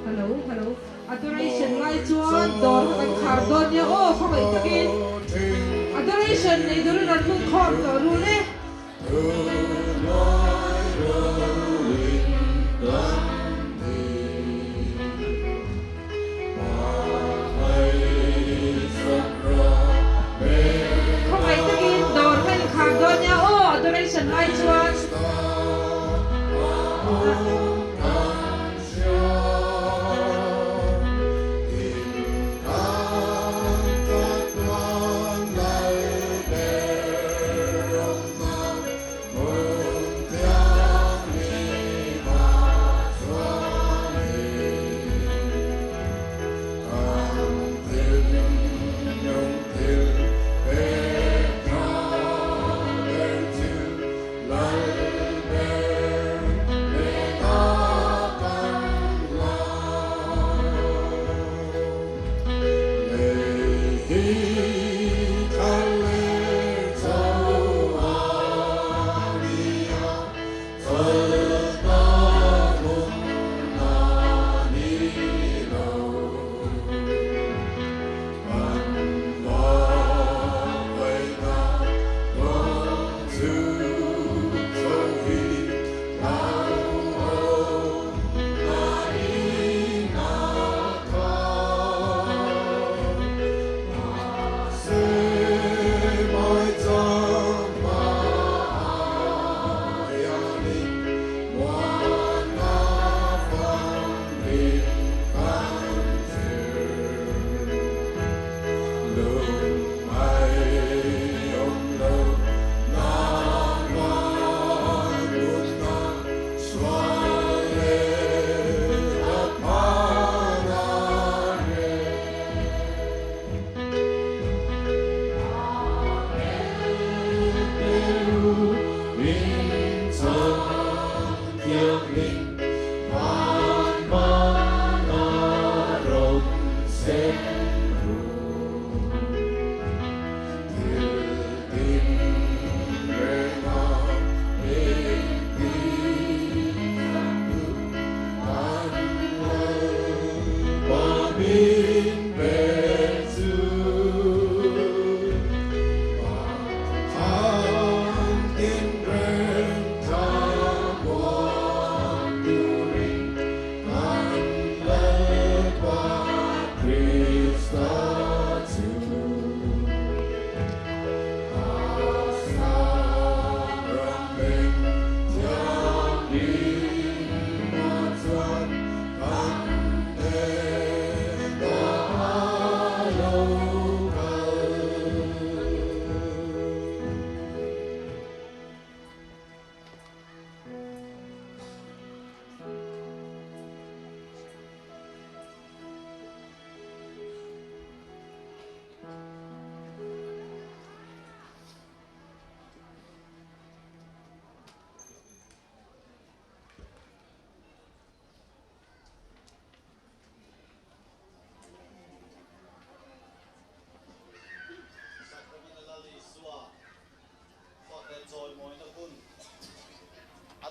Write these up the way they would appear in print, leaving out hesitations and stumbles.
Hello. Adoration lai chuan dor kan khar don ya o khawai takin adoration nei dur na lu khom to ru ne khawai takin dor kan khar don ya o adoration lai chuan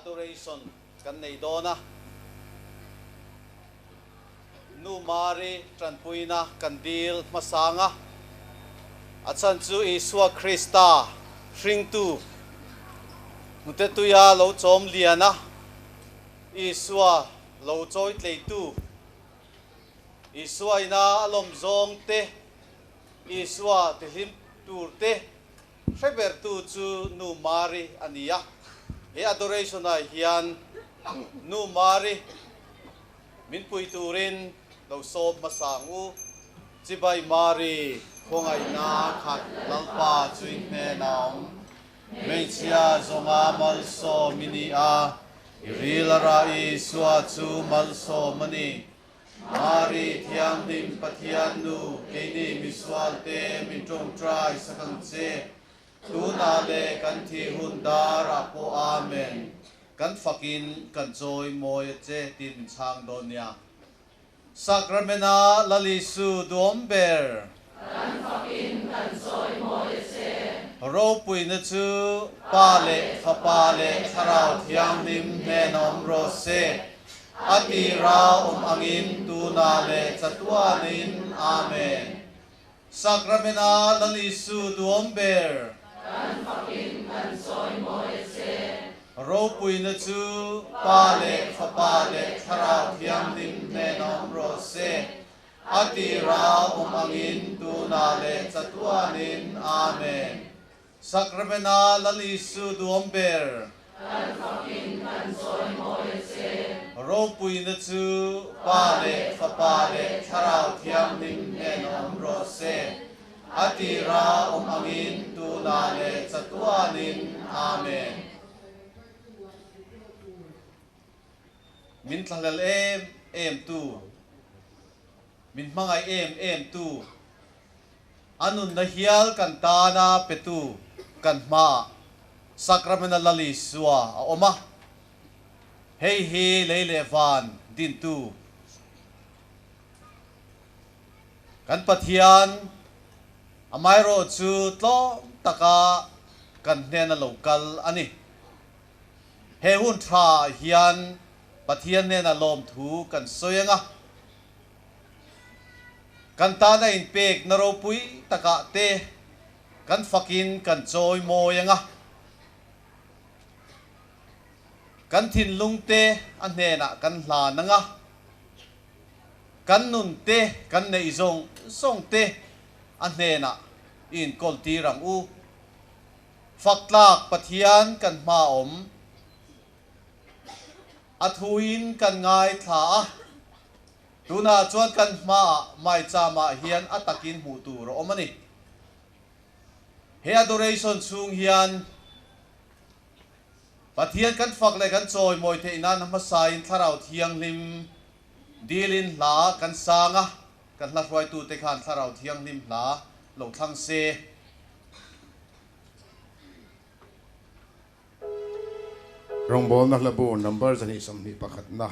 adoration kan nei dona nu mari tranpuina kandil masanga achan chu Isua Krista hring tu mute tu ya lo chom liana Isua lo choi tlei tu Isua ina alom zong te Isua te him tur te Sheber tu chu nu mari ania he adoration ai hian nu mari min pui turin lo sob masangu chibai mari khongai na khat lalpa chuin me naum meichia zonga malso mini a irilara Isua chu malso mani mari thiam dim pathian nu keini miswal te min tong trai sakang che tuna le kan thi hundara po amen kan fakin kan joy moy che tin chang donia sakramena lalisu domber kan fakin kan joy moy che ro pui na chu pa le pha pa le tharau thiang lim ne nom ro se ati ra angin tu na le chatua nin amen sakramena lali su duom ber kan fakin kan soi mo se ro pui na chu pa le pha pa le tharau thiang lim ne nom ro se ati ra angin tu na le chatua nin amen sakramena lali su duom ber kan fakin kan soi mo se ro pui na chu pa le pha pa le tharau thiang lim ne nom ro se ati ra angin tu na le chatua nin amen min thalal em tu min mangai em tu anun na hial kan ta na petu kan ma sakramena lali suwa a oma hei he leile van din tu kan pathian amai ro chu tlo taka kan hnen a local ani he hun tha hian pathian ne na lom thu kan soyanga kan ta na in pek na ro pui taka te kan fakin kan joy mo yanga kan thin lung te an hne na kan hla nanga kan nun te kan nei zong song te an hne na in kol ti rang u faklak pathian kan ma om athuin kan ngai tha tuna chuan kan ma mai chama hian atakin mu tu ro omani he adoration chung hian pathian kan fak le kan choi moi the inan ma sain tharau thiang lim dilin la kan sanga kan la roi tu te khan tharau thiang lim la lo thang se Rongbol na labu number zani samni pakhat na.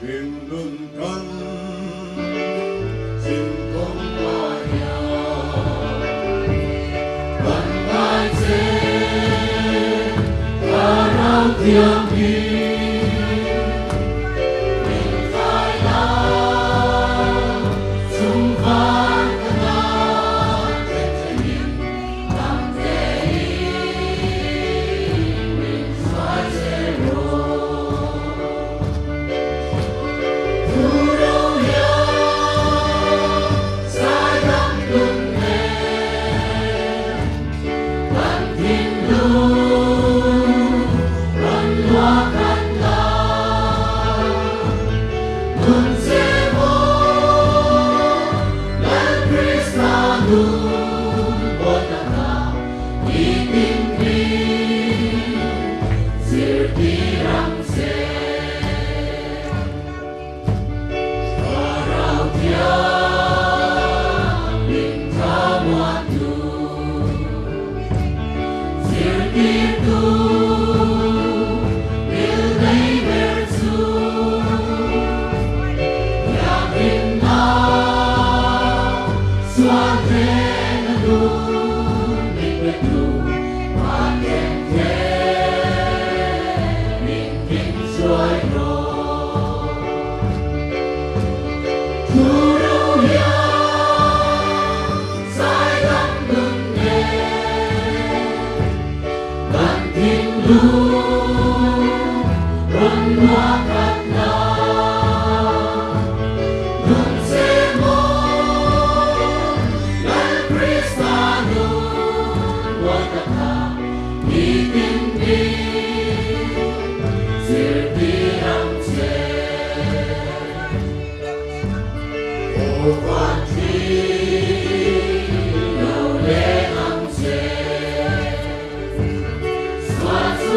Hindun kan simkom maya bandai se karau tiang hi Hãy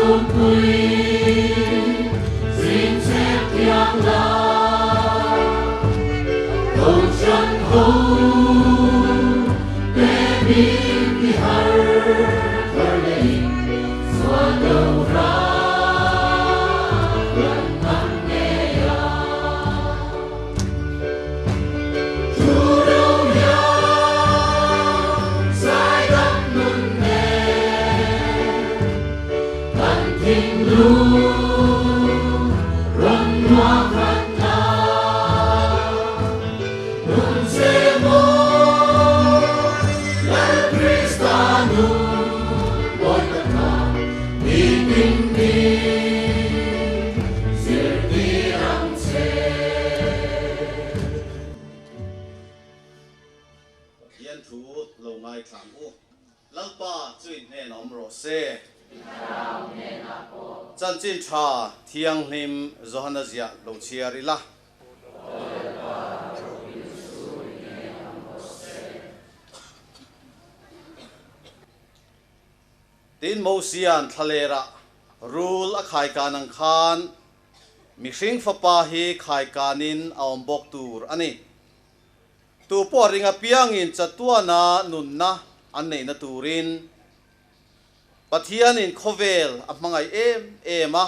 subscribe Yên thú lâu ngày thảm u lăng ba chuyên hệ nóm rổ xe chân chín trà thiêng lim Johanna Zia lâu chia ri la tin mô sian thalera rule a khai kanang khan mi hring fapa hi khai kanin aom bok tur ani tu po ringa piangin chatuana nunna an nei na turin pathian in khovel a mangai ema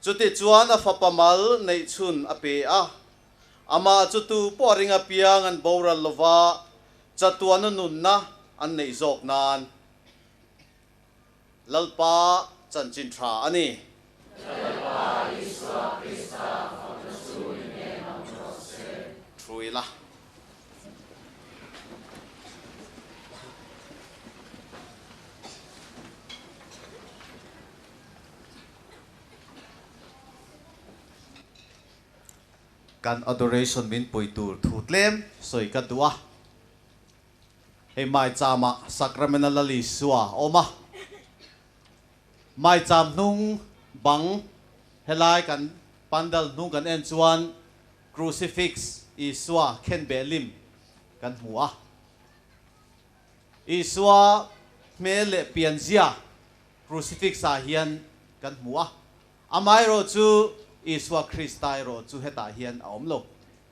chuti chuan a fapamal nei chun a pe a ama chutu po ringa piang an boral lova chatuana nunna an nei zok nan lalpa chanchin tha ani truila kan adoration min poitur thutlem soi ka tua he mai chama sacramental ali suwa oma mai cham nung bang helai kan pandal nung kan en chuan crucifix iswa khen belim kan hua iswa mele pianzia crucifix a hian kan hua amai ro chu iswa Christai ro chu heta hian aom lo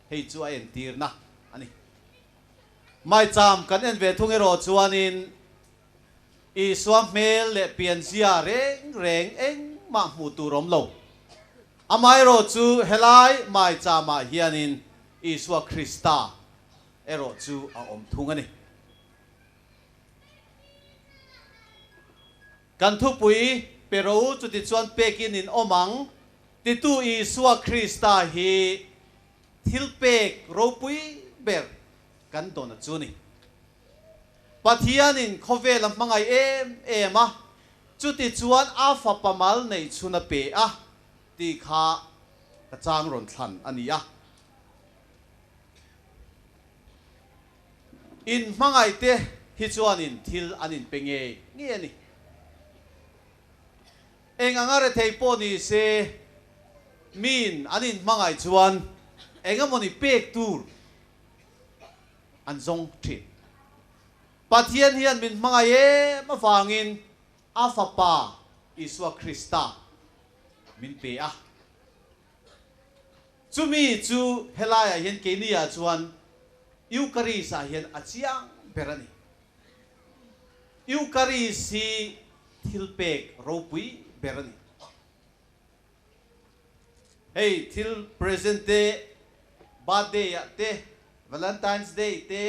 hei chu a en tir na ani mai cham kan en ve thung ero chuanin iswa mel le pianzia reng reng eng ma mu tu rom lo amai ro chu helai mai chama hianin iswa Christa ero chu a om thung ani kan thu pui pero chu ti chuan pekin in omang ti tu iswa Christa hi thilpek ropui ber kan dona chuni pathian in khovel am mangai ema chuti chuan a fa pamal nei chuna pe a ti kha ka chang ron thlan ania in mangai te hi chuan in thil anin penge nge ni eng angare theipo ni se min anin mangai chuan engamoni pek tur an zong thit pathian hian min mangai ma fangin afapa iswa Christa min pe a chumi chu helaya hian kenia chuan eucharis a hian achiang berani eucharis hi thilpek ropui berani hey till present day birthday ate Valentine's Day te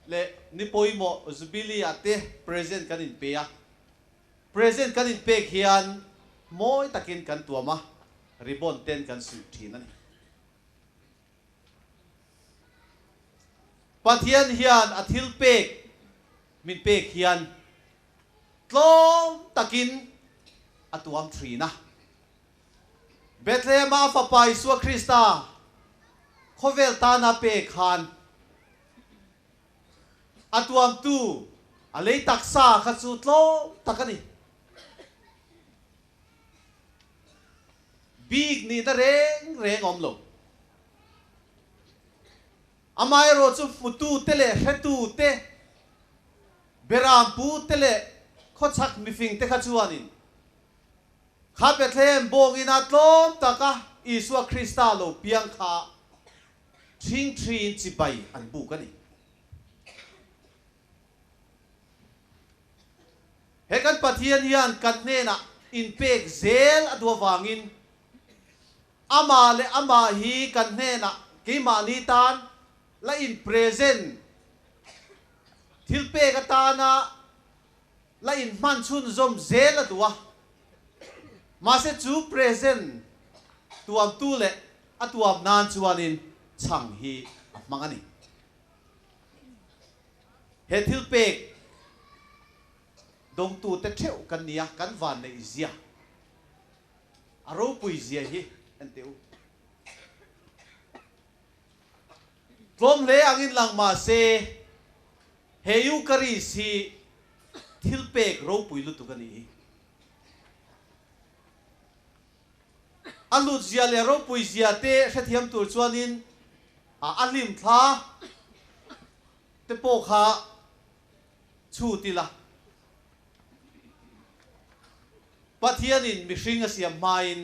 le nipoimo zubili ate present kanin pe a present kanin pe hian moi takin kan tuama ribbon ten kan su thin ani pathian hian athil pek min pek hian tlom takin atuam thrina Bethlehem fa pa iswa Christa khovel ta na pe khan atuam tu alei taksa kha chu tlo takani big ni da reng reng om lo amai ro chu futu tele hetu te beram pu tele khochak mifing te kha chuanin kha Bethlehem bong in atlom taka iswa Christa lo piang kha thing thin chipai an bu kani hekan pathian hian kan ne na in pek zel adwa wangin ama le ama hi kan ne na ke mani tan la in present thil pe ka ta na la in man chun zom zel adwa mà sẽ chú present tuam tu lệ a tuam nan chuanin chang hi mangani he thil pek dong tu te theu kan nia kan van nei zia aro pui zia hi anteu tlom le angin lang ma se heyu kari si thil pek ro pui lu tu kan ni alut zia le ro pui zia te sathiam tur chuanin a alim tha te po kha chu ti la pathianin mihring a siam main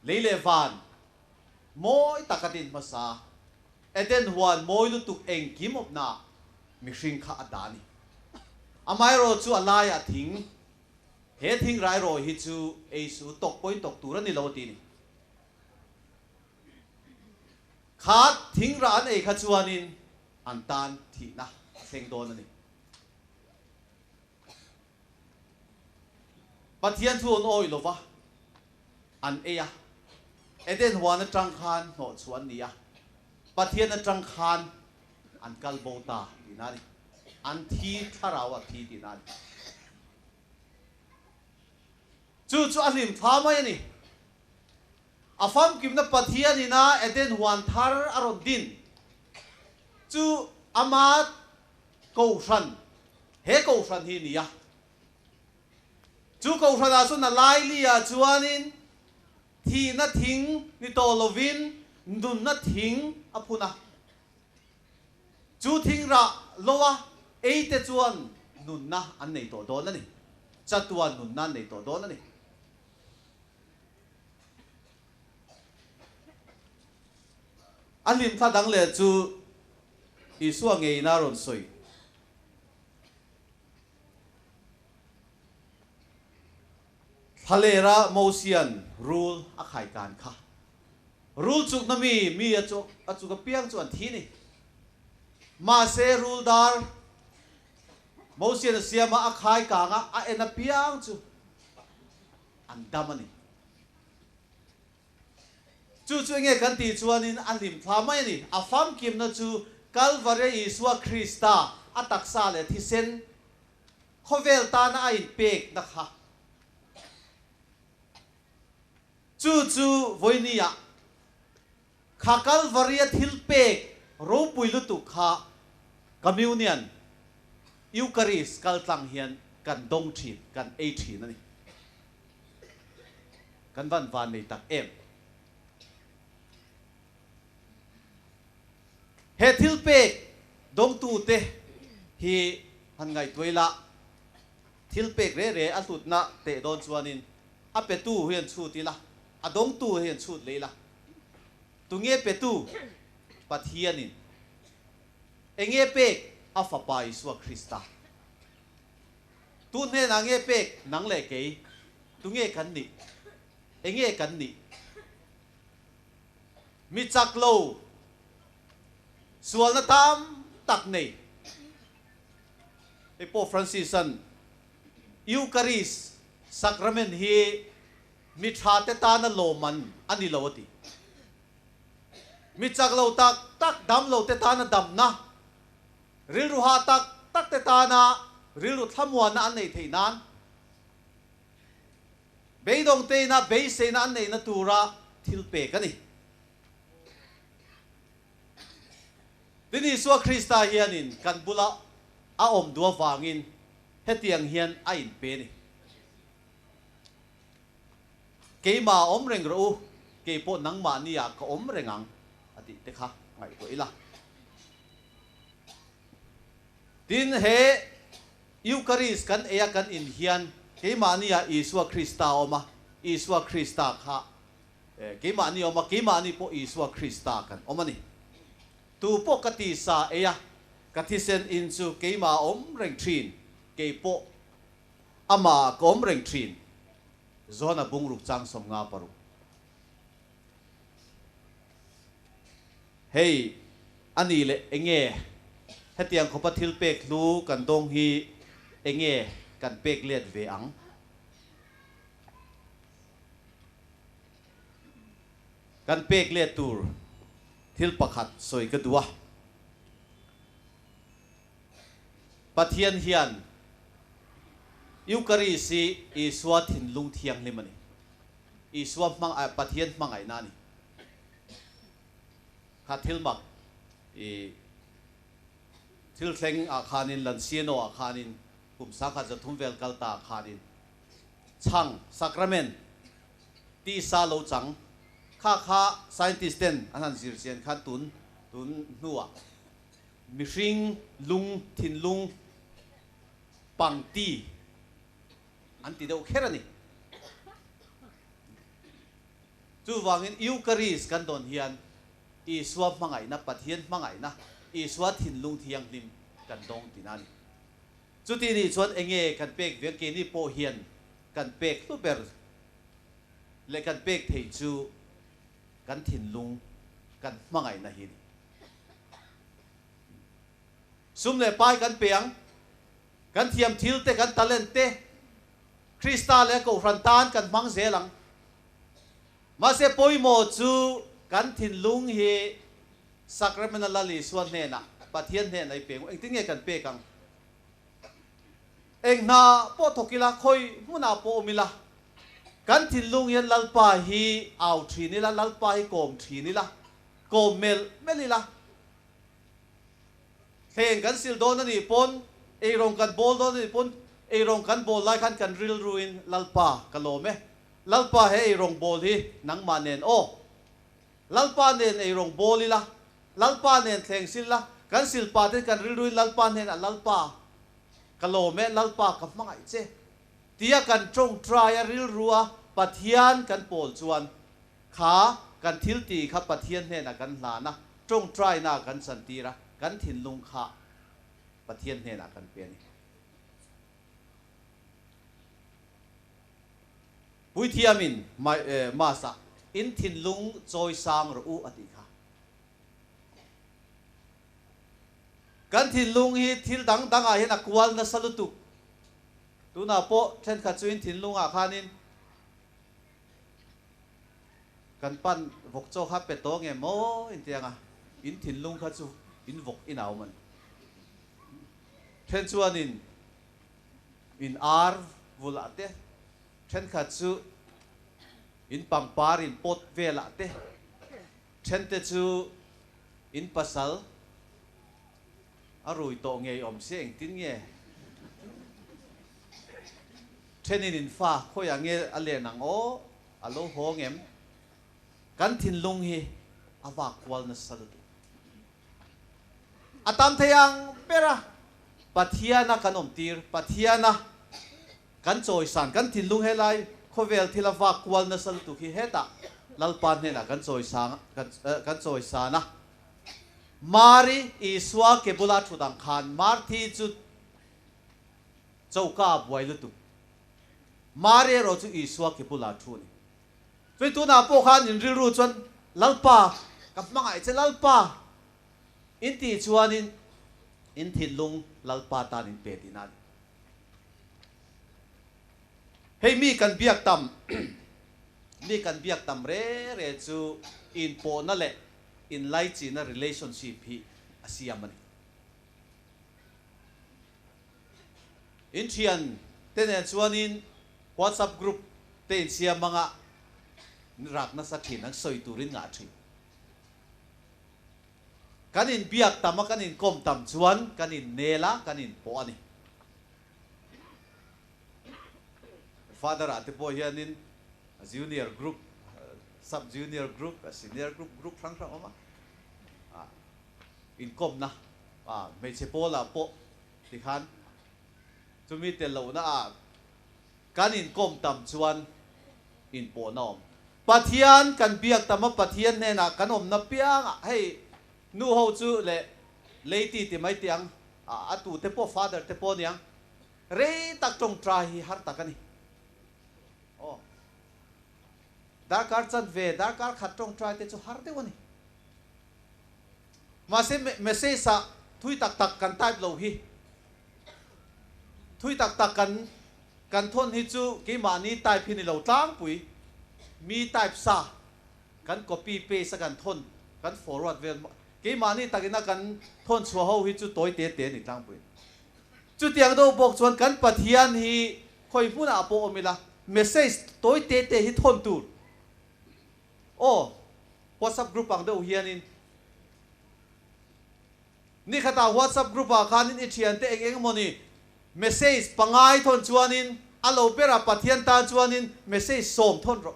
leile van moi takatin masa eden huan moi lu tuk eng kim op na mihring kha adani amai ro chu alaya thing he thing rai ro hi chu ei su tok point tok tur ani lo ti ni khat thing ran ei kha chuanin an tan thi na seng don ani pathian thuon oi lova an eya eden huan atang khan no chuan nia pathian atang khan an kalbota dinani an thi tharawa thi dinani chu alim thama yani afam kimna pathian ina eden huan thar aron din chu amat kousan he kousan hi nia chu kousan a chu na lai lia chuanin thi na thing ni to lovin dun na thing apuna chu thing ra lowa eite chuan nun na an nei to don ani chatuan nun na nei to don ani alim tha dang le chu isua ngei na ron soi thalera mosian rule a khai kan kha rule chuk na mi a chu ka piang chuan thi ni ma se rule dar mosian siama a khai ka nga a ena piang chu an damani chu nge kan ti chuanin alim thamai ni afam kim na chu Calvary Isua Christa ataksa le thisen khovel ta na in pek na kha chu voinia kha Calvary thil pek ro puilu tu kha communion Eucharist kal tlang hian kan dong thi kan ei thi na ni kan van nei tak em he thil pek dong tu te hi han ngai toila thil pek re atut na te don chuanin a pe tu hian chu ti la a dong tu hian chut leila tu nge pe tu pathianin enge pek a fa pa Isua Christa tu ne na nge pek nang le ke tu nge kan ni enge kan ni mi chak lo sual na tam tak nei Epo Francisan Eucharist sacrament hi mi thate ta na loman ani lawati mi chak lo tak dam lo te ta na dam na ril ru ha tak te ta na ril ru thamwa na an nei theinan beidong te na be se na an nei na tura thil pe ka ni Dini Isua Christa hianin kan bula a om dua wangin hetiang hian a in pe ni keima om reng ro ke po nang ma ni ya ka om rengang ati te kha ngai ko ila tin he Eucharist kan eya kan in hian keima ni ya Isua Christa oma Isua Christa kha keima ni oma keima ni po Isua Christa kan oma ni tu po kati sa eya katisen insu keima om reng trin ke po ama kom reng trin zona bungruk chang som nga paru hey ani le enge hetiang khopa thil pek lu kan dong hi enge kan pek let ve ang kan pek le tur thil pakhat soi ka duwa pathian hian Eucharist Iswa thin lung thiang limani Iswa mang pathian mangai nani kha thil mak thil thleng a khanin lan siano a khanin kum sakha jathum vel kalta khanin chang sacrament ti sa lo chang kha scientist ten anan zir chen khan tun nuwa mihring lung thin lung pang ti an ti deuh kherani chu wangin Eucharist kan don hian Iswa mangai na pathian mangai na Iswa thin lung thiang lim kan dong tinani chu ti ni chuan enge kan pek vek ke ni po hian kan pek tu ber le kan pek thei chu kan thin lung kan mangai na hin sum le pai kan peang kan thiam thil te kan talent te Krista le ko frantan kan mang zelang ma se poimo chu kan thin lung hi sacrament la li suan ne na pathian ne nai peng eng tinge kan pe kang eng na po thokila khoi muna po mila kan thin lung yan lalpa hi au thi ni la lalpa hi kom thi ni la kom melila theng kan sil don ani pon e rong kan bol don ani pon e rong kan bol lai kan ril ruin lalpa kalome lalpa he e rong bol hi nang manen o lalpa nen e rong bolila lalpa nen theng sil la kan sil pa te kan ril ruin lalpa nen a lalpa kalome lalpa ka mangai che tia kan trong try a ril ruwa pathian kan pol chuan kha kan thil ti kha pathian ne na kan hla na trong try na kan san tira kan thin lung kha pathian ne na kan pe ni pui thiamin masa in thin lung choi sang ro u ati kha kan thin lung hi thil dang a hin akwal na salutu tuna po then kha chuin thin lung a khanin kan pan vok cho kha pe to nge mo in tianga in thin lung kha chu in vok in aw man then chuanin in ar vulate then kha chu in pangpar in pot velate then te chu in pasal arui to nge om seng tin nge thenin in fa khoi ange ale nang o alo hongem kan thin lung hi awak wal na salut atam thayang pera pathiana kanom tir pathiana kan choi san kan thin lung helai khovel thila wak wal na salut hi heta lalpan ne na kan choi sang kan choi sana Mari Iswa ke bula thudang khan marthi chu chauka buai lutu Mari ro chu Iswa ke bula thuni Tuy tu na po khan in riru chuan lalpa kap mangai che lalpa in ti chuanin in thin lung lalpa tan in pe tinan hei mi kan biak tam mi kan biak tam re chu in po na le in lai chi na relationship hi asiamani in thian tenen chuanin WhatsApp group ten siam mga rak na sa thin ang soi turin nga thi kanin biak tam kanin kom tam chuan kanin nela kanin po ani father ate po hianin junior group sub junior group senior group thang oma in kom na me che po la po ti khan chumi te lo na kanin kom tam chuan in po na om pathian kan biak tam pathian ne na kanom na piang hei nu ho chu le leiti ti mai tiang atu te po father te po niang re tak tong tra hi har takani oh darkar chan ve darkar khatrong try te chu har de woni ma se message sa thui tak kan type lo hi thui tak kan thon hi chu ki mani type hi ni lo tlang pui mi type sa kan copy paste kan thon kan forward vel ke mani takina kan thon chua ho hi chu toi te te ni tlang pui chu tiang do bok chuan kan pathian hi khoi puna apo omila message toi te te hi thon tur o WhatsApp group ang do hianin ni khata WhatsApp group a khanin ichian te eng moni message pangai thon chuanin alo pera pathian ta chuanin message som thon ro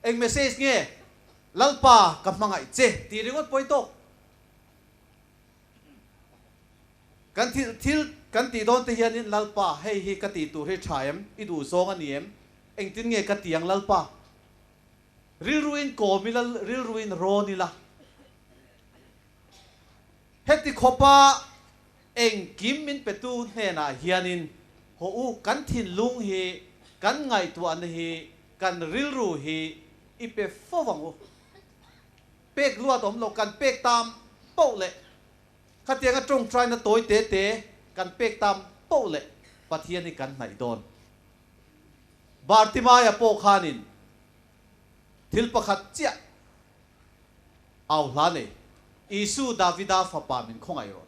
eng message nge lalpa ka mangai che ti ringot poito kan thil kan ti don te hianin lalpa hei hi ka ti tu he thaim idu zong aniem eng tin nge ka tiang lalpa ril ruin ko milal ril ruin ro ni la heti khopa eng kim min petu hne na hianin ho u kan thin lung hi kan ngai tu an hi kan ril ru hi ipe fowang pek lua tom lo kan pek tam po le khatianga trong try na toi te te kan pek tam po le pathian ni kan nai don Bartimaya po khanin thil pakhat chia aw hlane Isu Davida fapa min khongai ro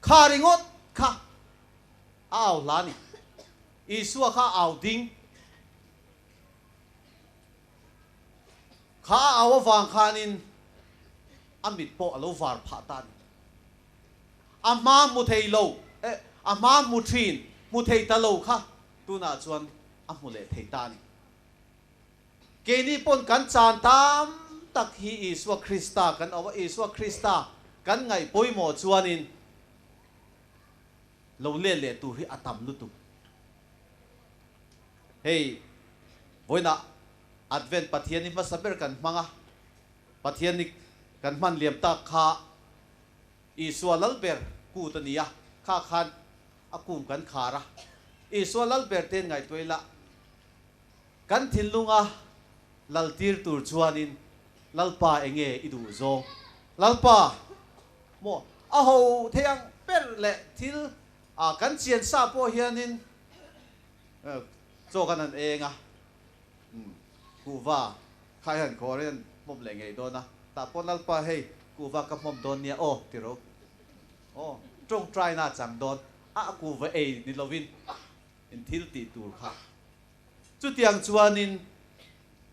kharingot kha aw lani Isu kha aw ding kha aw wang khanin amit po alo var phatan ama mu thei lo ama mu thin mu thei ta lo kha tuna chuan amule thei ta ni ke ni pon kan chan tam tak hi Isu Krista kan awa Isu Krista kan ngai poimo chuanin lo le le tu hi atam lu tu hey voina advent pathian ni masaber kan manga pathian ni kan man liam ta kha Isu lalber ku tania kha khan akum kan khara Isu lalber ten ngai toila kan thilunga laltir tur chuanin lalpa enge idu zo lalpa mo aho theyang per le thil kan chian sa po hianin zo kanan enga kuwa khayan korean mom le ngei dona ta pon lalpa hei kuwa ka mom don nia o tiro o trong try na chang don kuwa ei ni lovin in thil ti tur kha chu tiang chuanin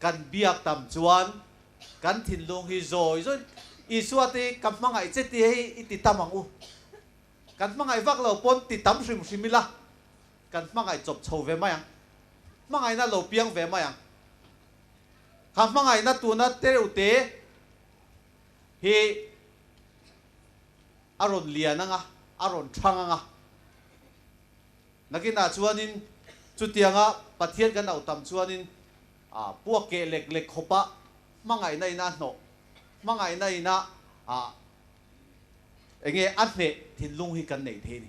kan biak tam chuan kan thin lung hi zoi zoi isuati kan mangai che ti hei iti tamang u kan mangai vak lo pon ti tam hrim hrimila kan mangai chop chho ve mayang mangai na lo piang ve mayang kan mangai na tu na te ute hi aron lian anga aron thang anga nakina chuanin chutianga pathian kan au tam chuanin puak ke lek lek khopa mangai nai na no mangai nai na enge atne thinlung hi kan nei the ni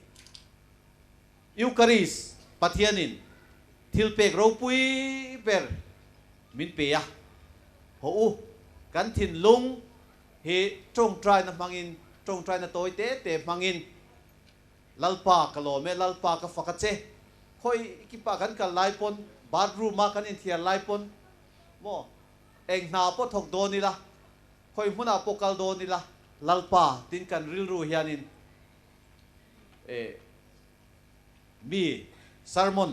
Eucharis pathianin thilpek ro pui per min pe ya ho u kan thinlung hi trong trai na mangin trong trai na toi te te mangin lalpa kalome lalpa ka fakache khoi kipa kan ka lai pon bathroom ma kan in thiar lai pon mo eng na po thok do ni la khoi huna po kal do ni la lalpa tin kan ril ru hianin mi sermon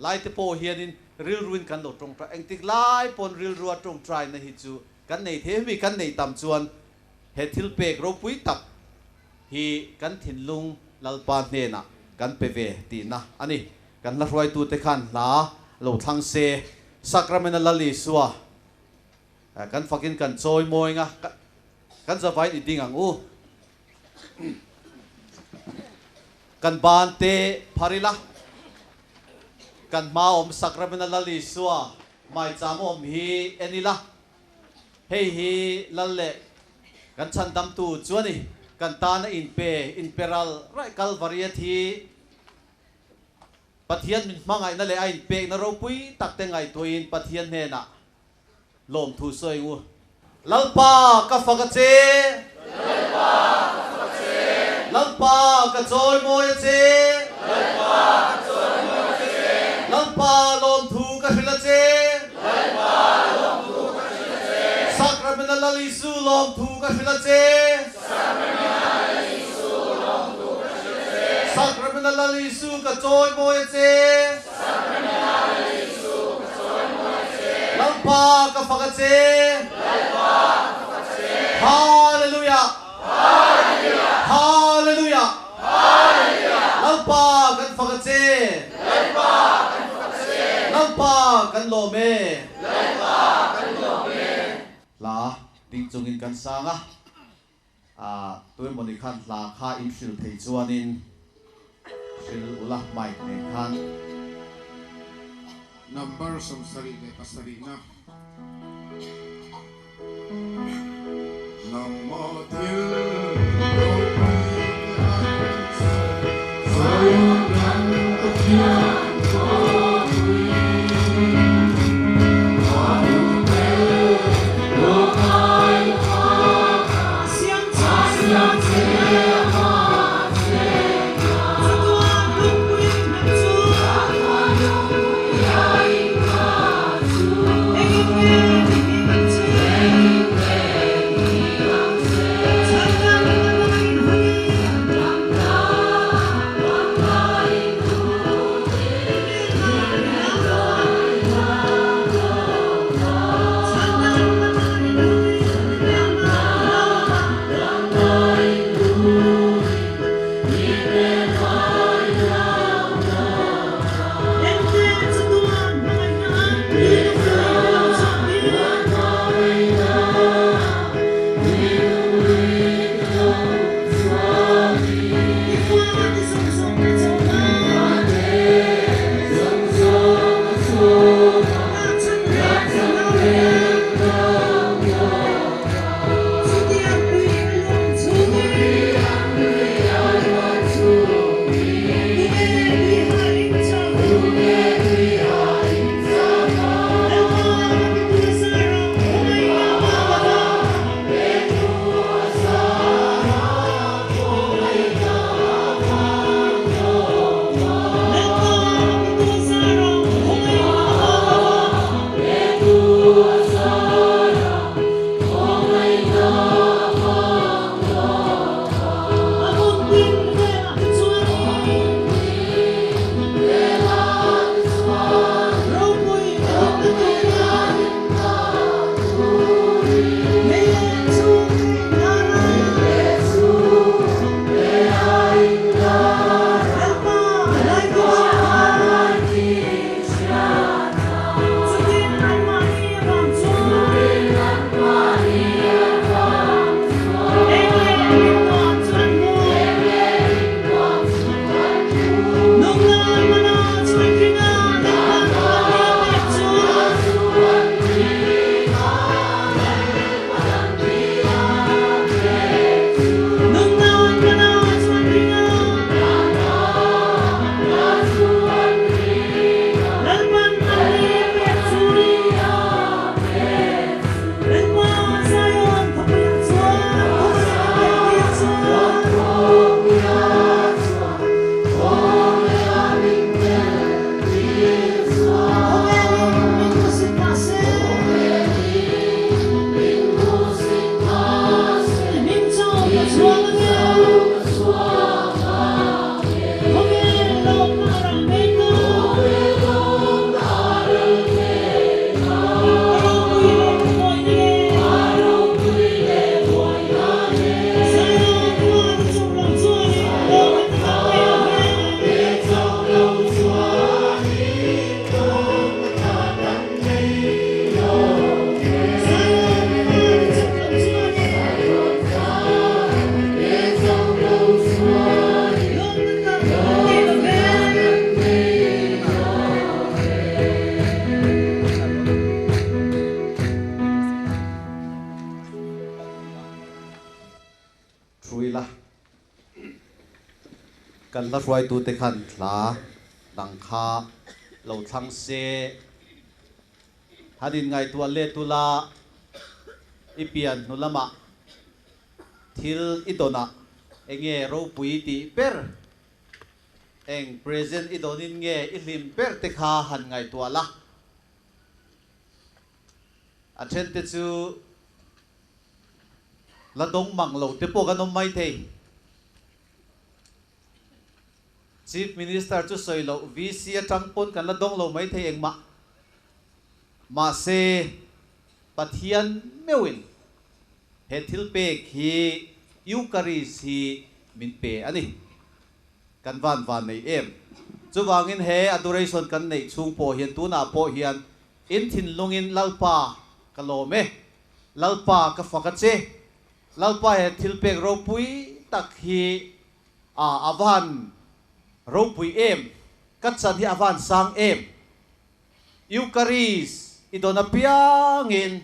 lai te po hianin ril ruin kan lo trong tra eng tik lai pon ril ru trong trai na hi chu kan nei the mi kan nei tam chuan he thil pek ro pui tak hi kan thin lung lalpa hne na kan pe ve ti na ani kan la roi tu te khan la lo thang se sacrament la li suwa kan fakin kan choi moi nga kan za vai ni ding ang u kan ban te pharila kan ma om sacrament la li suwa mai cham om hi enila hei hi lalle kan chan dam tu chuani kan ta na in pe imperal rai calvary thi pathian min mangai na le ain pe na ro pui tak te ngai toin pathian he na lom thu soi ngu lalpa ka fakache lalpa ka choi moi che lalpa lom thu ka hila lali su lom thu ka hila che Sacramento lali su ka choi moi che Lampa ka phaka che Hallelujah Hallelujah Lampa kan phaka che Lampa kan lo me La ding chung in kan sanga tôi moni khan la kha in fil thei chuanin fil ula mai ne khan Number samsari le pasari na. Namatil kan la roi tu te khan la dang kha lo thang se hadin ngai tu le tu la ipian nu lama thil idona enge ro pui ti per eng present idonin nge ilim per te kha han ngai tu la athen te chu la dong mang lo te po kan om mai the Chief Minister chu soi lo VC atang pon kan la dong lo mai the eng ma se pathian mewin he thil pe khi Eucharist hi min pe ani kan van nei em chu wangin he adoration kan nei chung po hian tu na po hian in thin lungin lalpa kalome lalpa ka fakache lalpa he thil pe ro pui tak hi avan ro pui em kat san hi avan sang em Eucharist idona piangin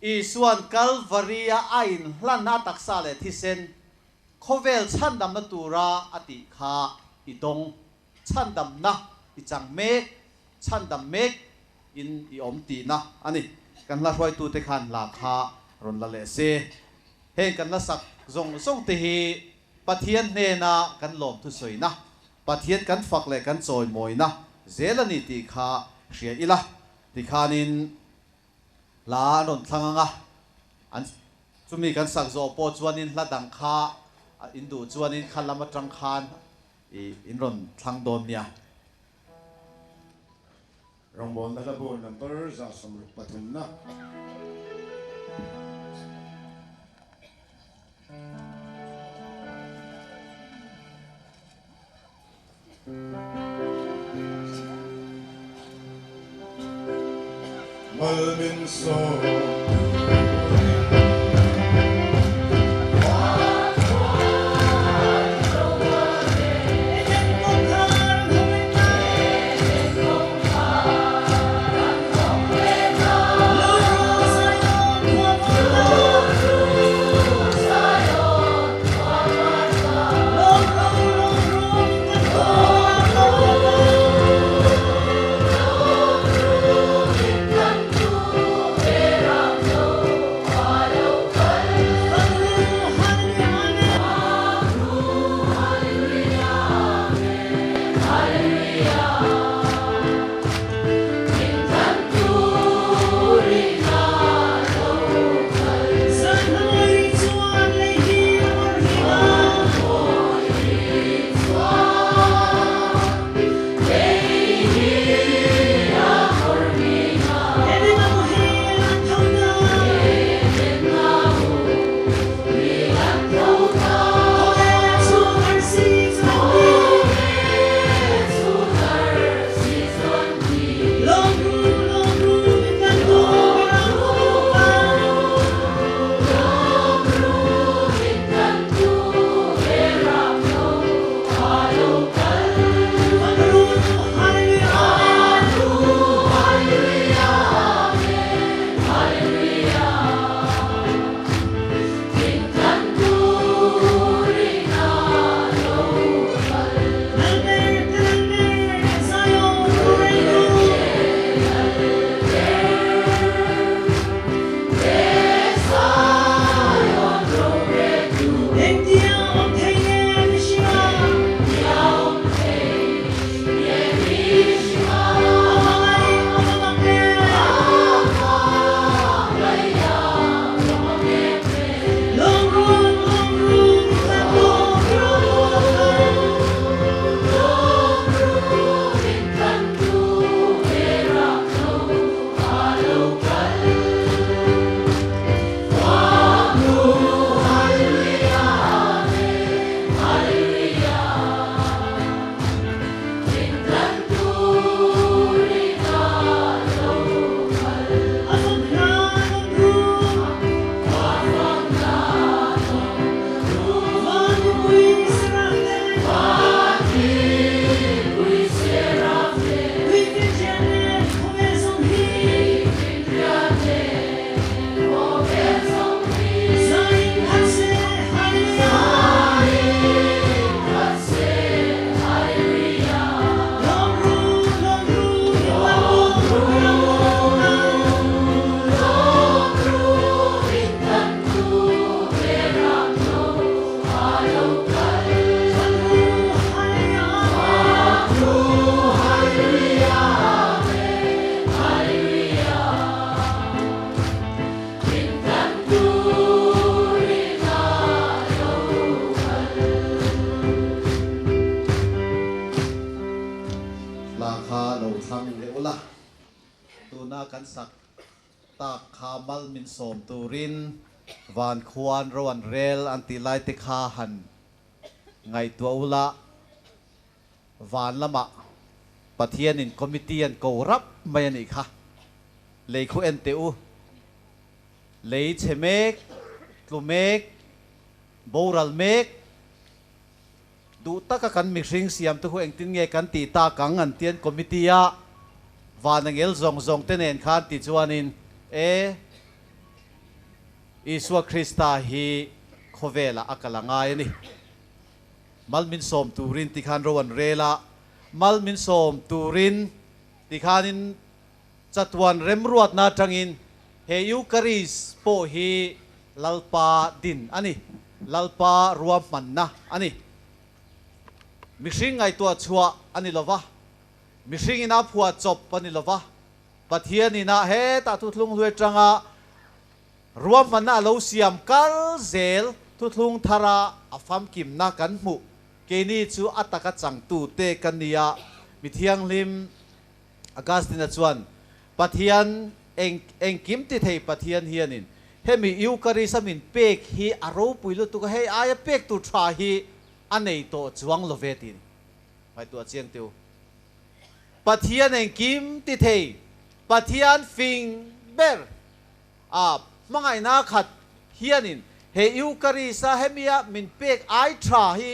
isuan Calvaria ain hlan na taksa le thisen khovel chandam na tura ati kha idong chandam na ichang mek chandam mek in i om ti na ani kan la roi tu te khan la kha ron la le se he kan la sak zong te hi pathian ne na kan lom tu soi na pathian kan fak le kan choi moi na zelani ti kha hria ila ti khanin la ron thanganga an chumi kan sak zo po chuanin hla dang kha indu chuanin khalama tang khan in ron thlang don nia Rongbon na labo number za samruk patum na. Malmin so ta khamal min som turin van khuan roan rel anti lai te kha han ngai tua ula van lama pathian in committee an ko rap mai ani kha lei khu NTU lei chemek tlumek boral mek du taka kan mixing siam tu khu engtin nge kan ti ta kang an tian committee a vanangel zong zong tenen khan ti chuanin Iswa Krista hi khovela akalanga ni malmin som turin ti khan rowan rela malmin som turin ti khanin chatuan remruat na tangin he eucharis po hi lalpa din ani lalpa ruam manna ani mixing ai to chua ani lova mixing ina phua chop ani lova pathian ina he ta tu thlung lue tanga ruam manna lo siam kal zel tu thlung thara afam kim na kan mu keni chu ataka changtu te kania mithiang lim Augustine chuan pathian eng kim ti thei pathian hianin hemi eucharis amin pek hi aro puilu tu he aya pek tu tha hi anei to chuang loveti hai tu chiang teu pathian eng kim ti thei pathian fing ber a mangai na khat hianin he eucharis a hemia min pek ai tha hi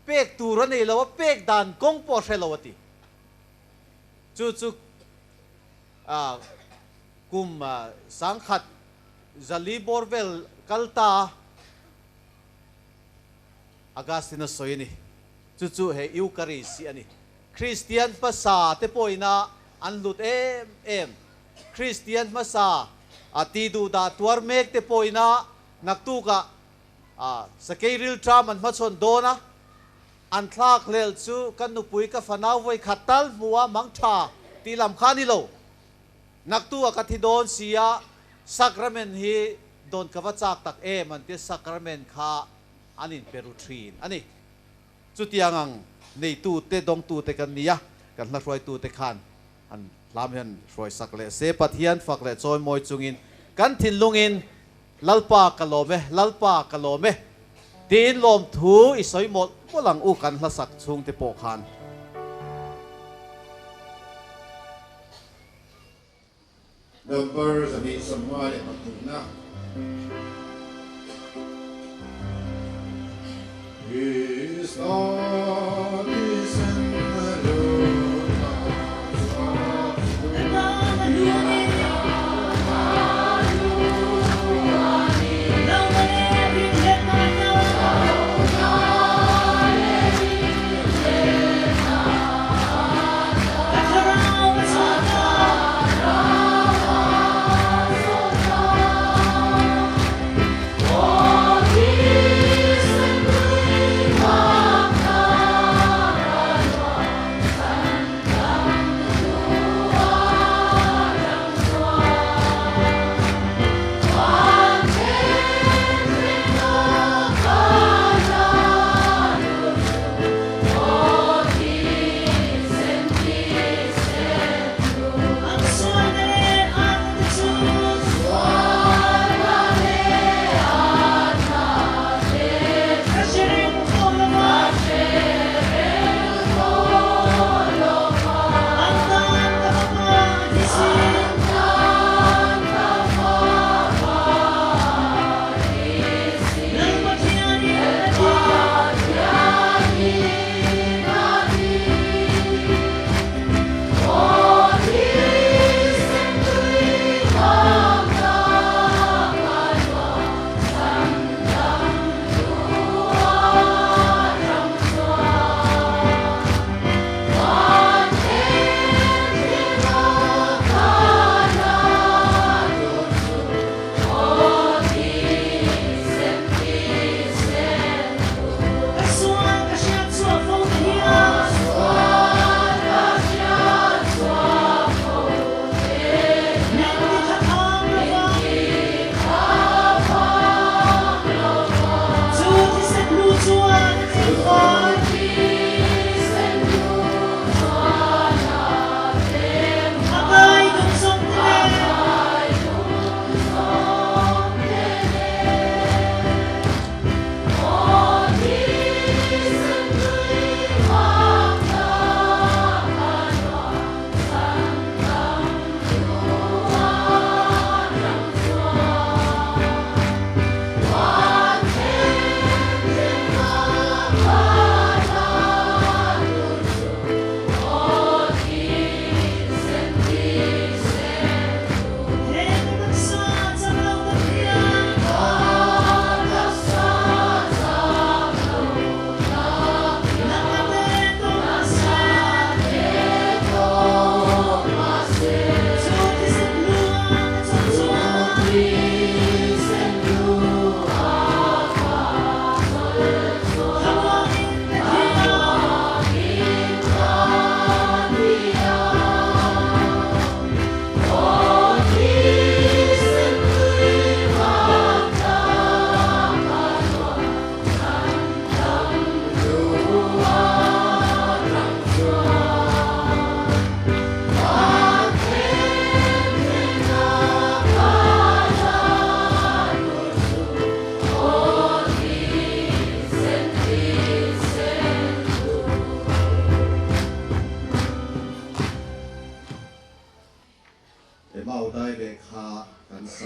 pek tu ra nei lo pek dan kong po selawati chu chu kum sangkhat zali borvel kalta Augustine soini chu chu he eucharis ani Christian pasa te poina anlut em Christian masa atidu da tuar mek te poina naktu ka sakeiril traman machon dona an thlak lel chu kan nu pui ka fanau voi khatal muwa mangtha ti lam khani lo naktu ka thi don sia sacrament hi don ka wa chak tak man te sacrament kha anin peru thin ani chu tiangang nei tu te dong tu te kan nia kan hla roi tu te khan an lam hian roi sak le se pathian fak le choi moi chungin kan thin lungin lalpa kalome tin lom thu isoi mot molang u kan hla sak chung te po khan Numbers ani samwali matuna. His God is in the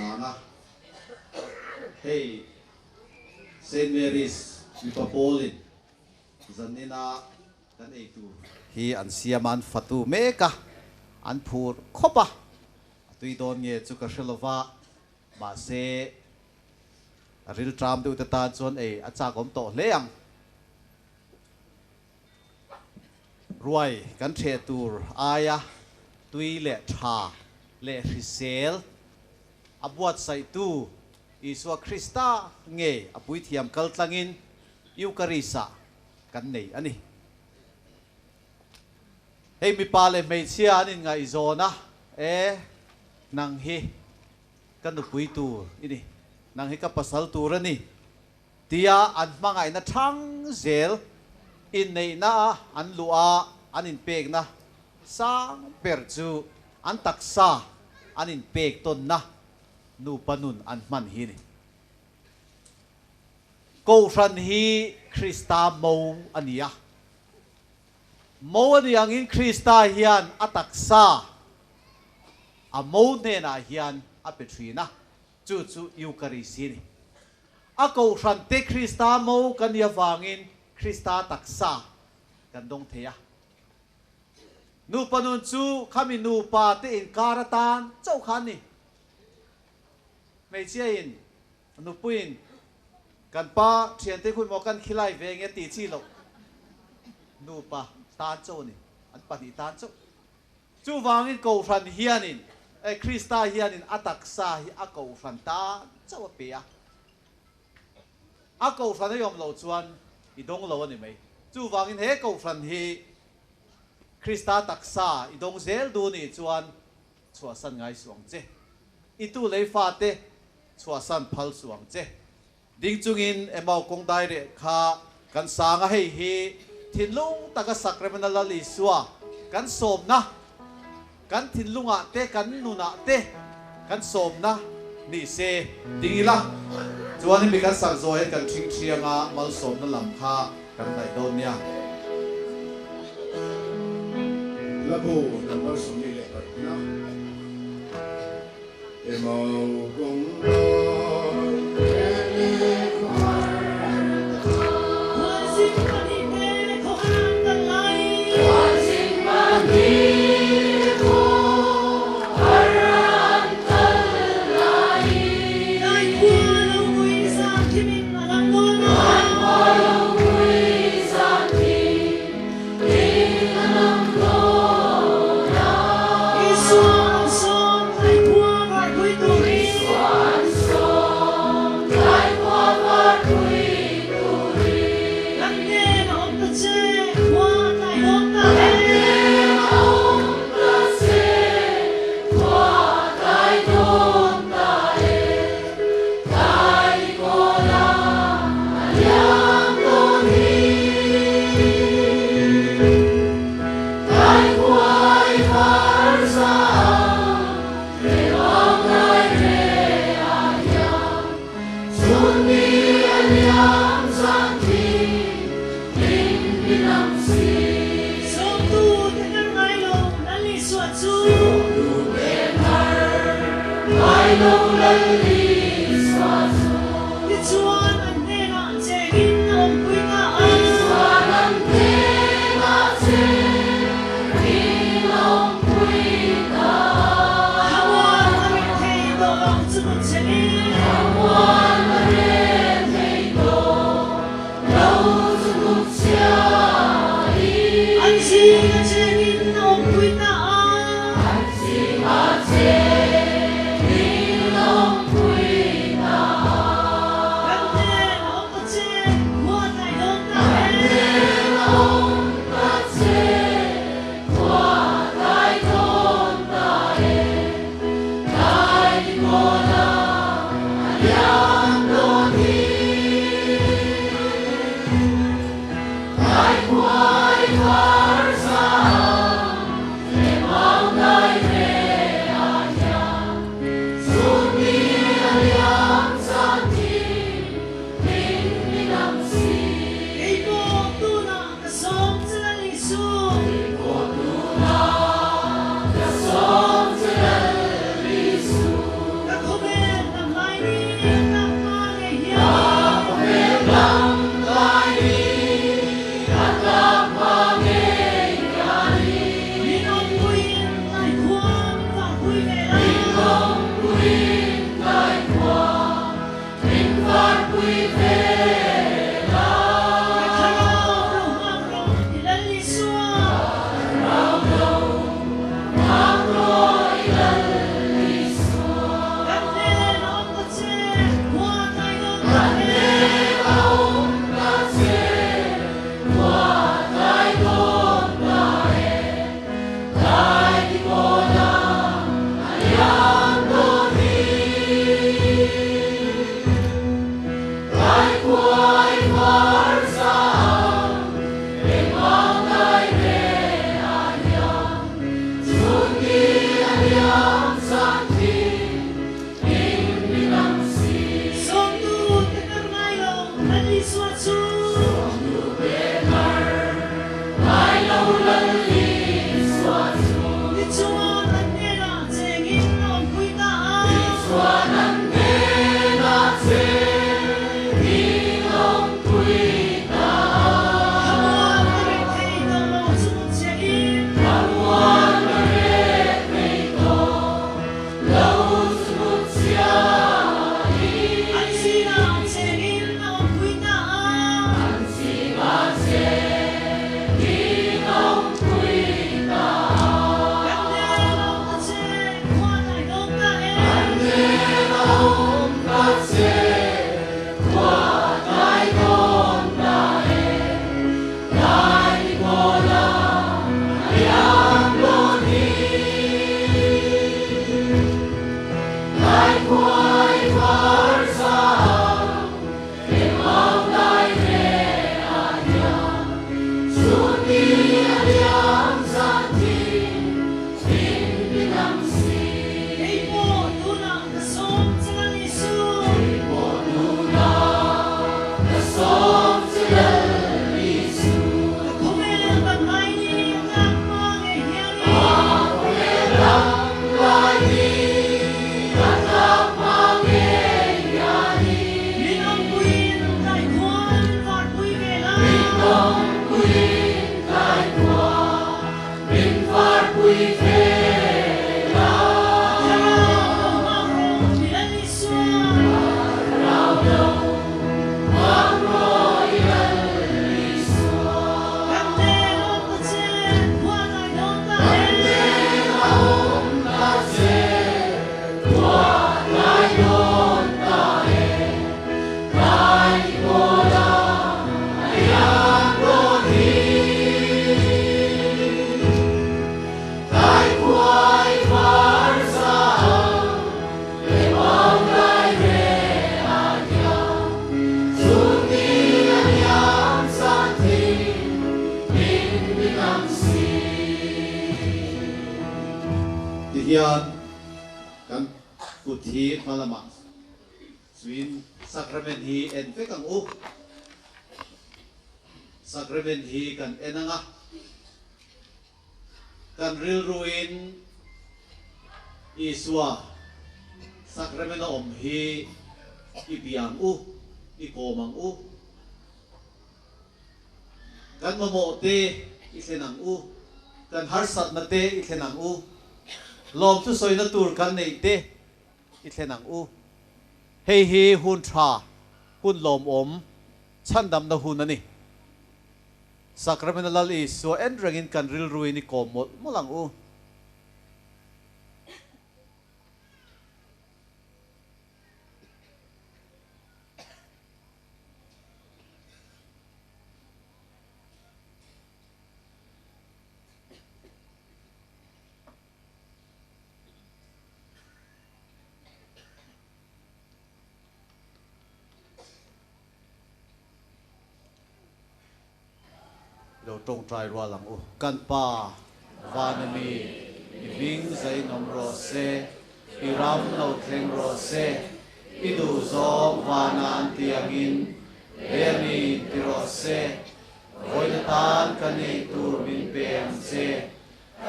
sanga hey Saint Mary's Lipapolin zanina kan ei tu hi an siaman fatu meka an phur khopa tui don nge chu ka hrelowa ma se ril tram tu ta chon ei acha kom to leang ruai kan the tur aya tui le tha le risel abuat sai tu Iswa Krista nge apui thiam kal tlangin Eucharisa kan nei ani hei mi pale mei chia anin ngai zona nang hi kan pui tu ini nang hi ka pasal tur ani tia an mangai na thang zel in nei na an lua anin pek na sang per chu an taksa anin pek ton na nu panun an man hi ni ko ran hi Krista mo ania mo aniang in Krista hian ataksa a mo ne na hian a petrina chu chu Eucharist ni a ko ran te Krista mo kan ya wangin Krista taksa kan dong theya nu panun chu khami nu pa te in karatan chau khan ni mei chia in nu puin kan pa thian te khui mo kan khilai ve nge ti chi lo nu pa tan chau ni an pa ni tan chau chu wangin ko ran hianin Krista hianin ataksa hi a ko ran ta chau pe a ko ran yom lo chuan i dong lo ni mai chu wangin he ko ran hi Krista taksa i dong zel du ni chuan chua san ngai suang che i tu lei fa te chua san phal suang che ding chungin emau kong dai re kha kan sanga hei hi thinlung taka sacramental li suwa kan som na kan thinlunga te kan nuna te kan som na ni se dingila chuan mi kan sang zo he kan thing thianga mal som na lam kha kan dai don nia Labu number sumi le na emau kong Hian kan kuthi malama swin sacrament hi en fe kang u sacrament hi kan enanga kan ril ruin iswa sacrament na hi ibiang u ikomang u kan mamote isenang u kan harsat na te isenang u lom tu soi na tur kan nei te i thlenang u hei hi hun tha hun lom om chan dam na hun ani sacramental is so en rangin kan ril ruin ni kom molang u lo tong trai ro lang u kan pa vanami i bing zai nom ro se i ram lo thleng ro se i du zong vanan tiangin emi ti ro se hoi na tan kan nei tur min pem se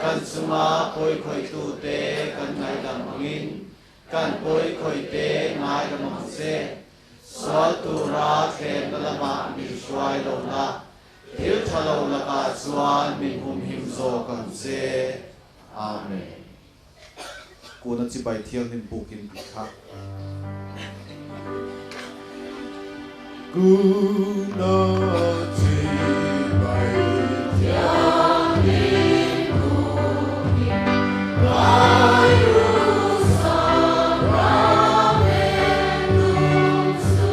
kan sunga koi khoi tu te kan ngai dam ngin kan koi khoi te ngai dam se swal tu ra khen na ma mi swai lo na Hiếu cho lâu là bà chuan mình hùng him zo cầm se. Amen. Cô nên chỉ bài thiêng nên bù kinh bị khác. Cô nên chỉ bài thiêng nên bù kinh bài ru sa ra men nung su.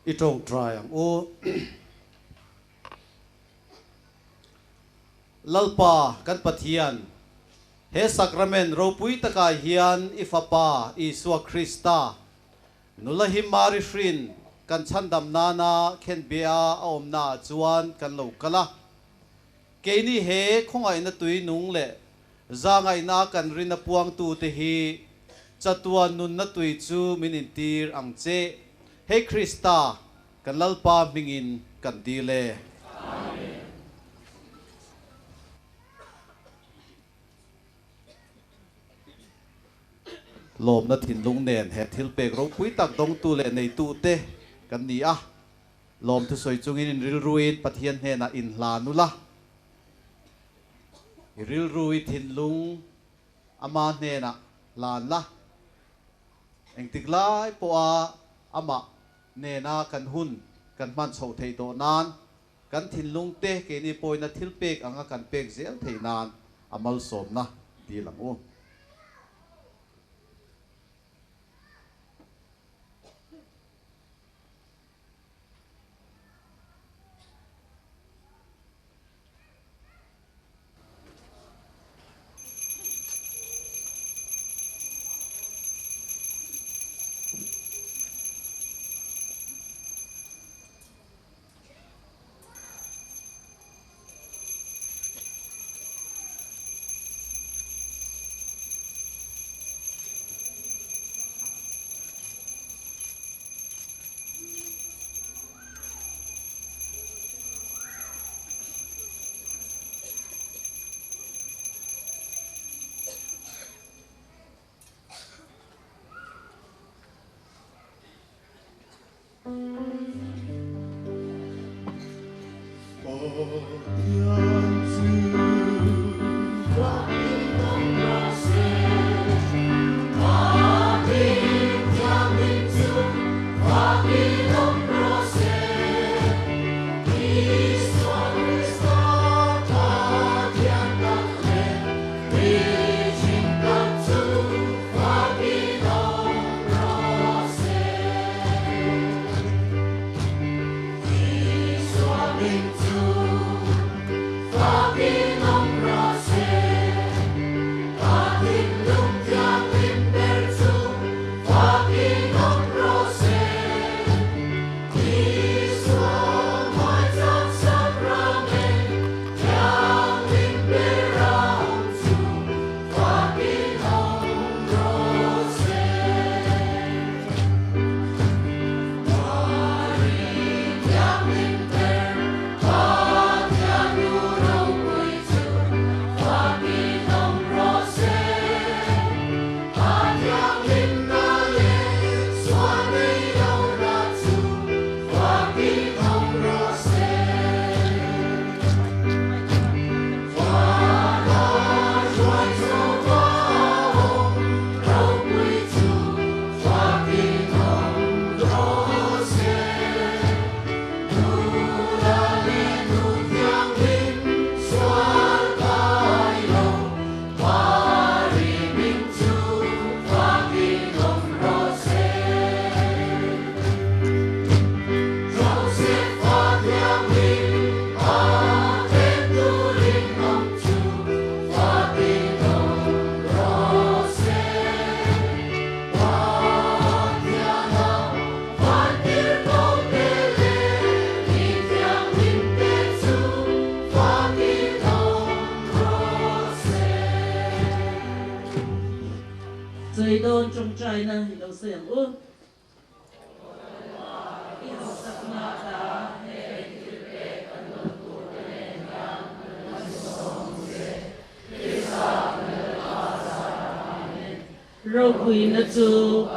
Itong try ang u lalpa kan pathian he sacrament ro pui taka hian ifapa Isua Krista nulahim mari shrin kan chandam nana khen bia omna chuan kan lo kala keini he khongai na tui nung le zangai na kan rina puang tu te hi chatuan nun na tui chu minin tir ang che Hey Krista, kan lalpa mingin kan dile. Amen. ลมนัดถิ่นลุงเนียนเหตุทิลเปกรบปุยตักดงตูเลในตูเตกันนี่อ่ะลมทุสอยจุงอินริลรุยปะเทียนเฮน่ะอินลานุละริลรุยถิ่นลุงอามาเนน่ะลานละเองติกลายปัวอามาเนน่ะกันหุ่นกันมันโฉเทยโตนานกันถิ่นลุงเตเกนี่ปอยนัดทิลเปกอ่ะกันเปกเสียงเทยนานอามัลสมนะดีหลังอ้ 最多中在呢，老师人物。肉桂那猪。